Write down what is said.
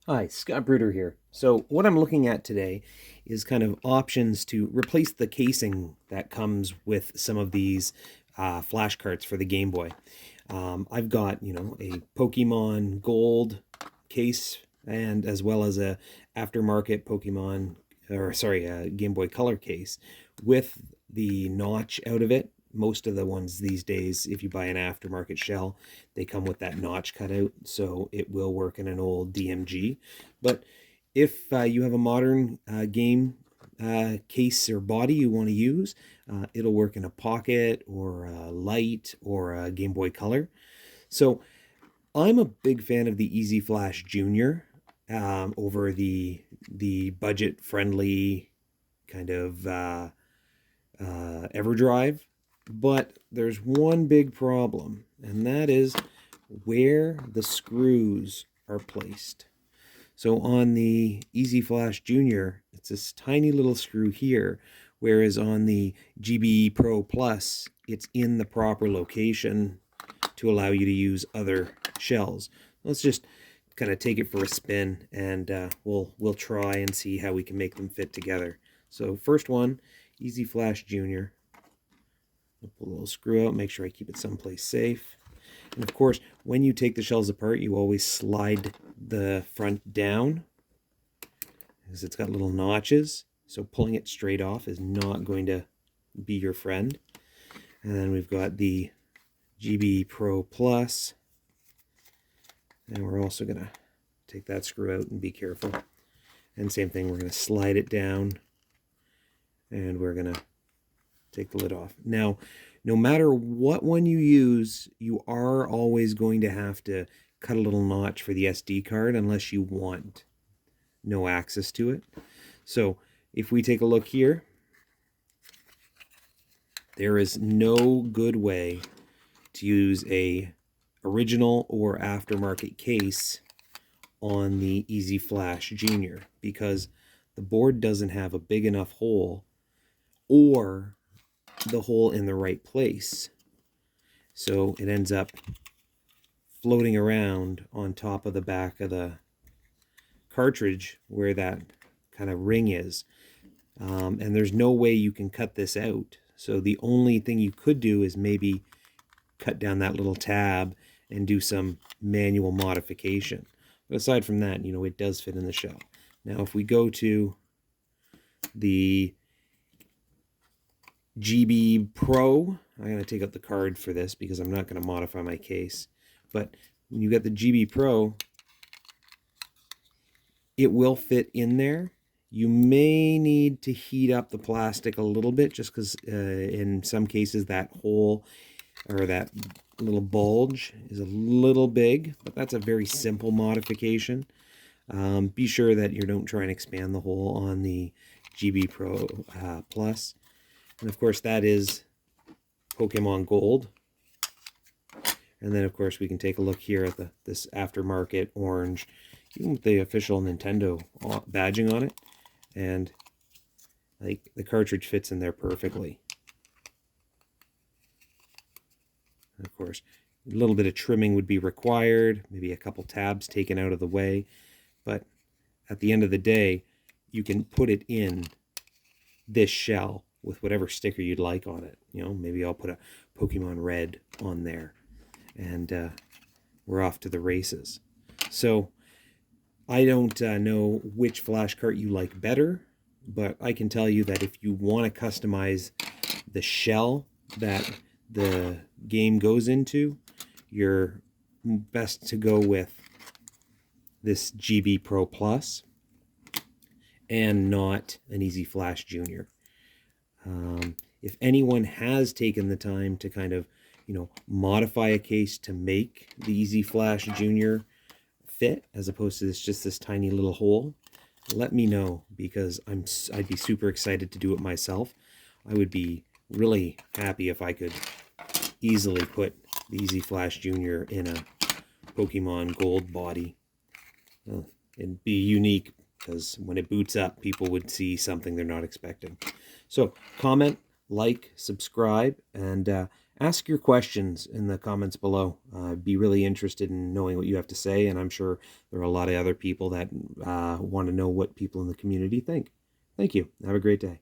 Hi, Scott Bruder here. So what I'm looking at today is kind of options to replace the casing that comes with some of these flash carts for the Game Boy. I've got, a Pokemon Gold case and as well as a aftermarket Game Boy Color case with the notch out of it. Most of the ones these days, if you buy an aftermarket shell, they come with that notch cut out, so it will work in an old DMG. But if you have a modern game case or body you want to use, it'll work in a Pocket or a Light or a Game Boy Color. So I'm a big fan of the Easy Flash Junior over the budget friendly kind of EverDrive. But there's one big problem, and that is where the screws are placed. So on the Easy Flash Junior, it's this tiny little screw here, whereas on the GB Pro Plus, it's in the proper location to allow you to use other shells. Let's just kind of take it for a spin, and we'll try and see how we can make them fit together. So first one, Easy Flash Junior. I'll pull a little screw out, make sure I keep it someplace safe. And of course, when you take the shells apart, you always slide the front down because it's got little notches. So pulling it straight off is not going to be your friend. And then we've got the GB Pro Plus. And we're also going to take that screw out and be careful. And same thing, we're going to slide it down. And we're going to take the lid off. Now, no matter what one you use, you are always going to have to cut a little notch for the SD card unless you want no access to it. So if we take a look here, there is no good way to use a original or aftermarket case on the Easy Flash Junior because the board doesn't have a big enough hole or the hole in the right place. So it ends up floating around on top of the back of the cartridge where that kind of ring is. And there's no way you can cut this out. So the only thing you could do is maybe cut down that little tab and do some manual modification. But aside from that, it does fit in the shell. Now, if we go to the GB Pro, I'm going to take out the card for this because I'm not going to modify my case. But when you got the GB Pro, it will fit in there. You may need to heat up the plastic a little bit just because in some cases that hole or that little bulge is a little big, but that's a very simple modification. Be sure that you don't try and expand the hole on the GB Pro Plus. And of course that is Pokemon Gold. And then of course we can take a look here at this aftermarket orange, even with the official Nintendo badging on it. And like the cartridge fits in there perfectly. And of course, a little bit of trimming would be required, maybe a couple tabs taken out of the way. But at the end of the day, you can put it in this shell with whatever sticker you'd like on it. Maybe I'll put a Pokemon Red on there. And we're off to the races. So I don't know which flash cart you like better, but I can tell you that if you want to customize the shell that the game goes into, you're best to go with this GB Pro Plus and not an Easy Flash Junior. If anyone has taken the time to kind of, modify a case to make the Easy Flash Junior fit as opposed to just this tiny little hole, let me know because I'd be super excited to do it myself. I would be really happy if I could easily put the Easy Flash Junior in a Pokemon Gold body. It'd be unique because when it boots up, people would see something they're not expecting. So comment, like, subscribe, and Ask your questions in the comments below. I'd be really interested in knowing what you have to say, and I'm sure there are a lot of other people that want to know what people in the community think. Thank you. Have a great day.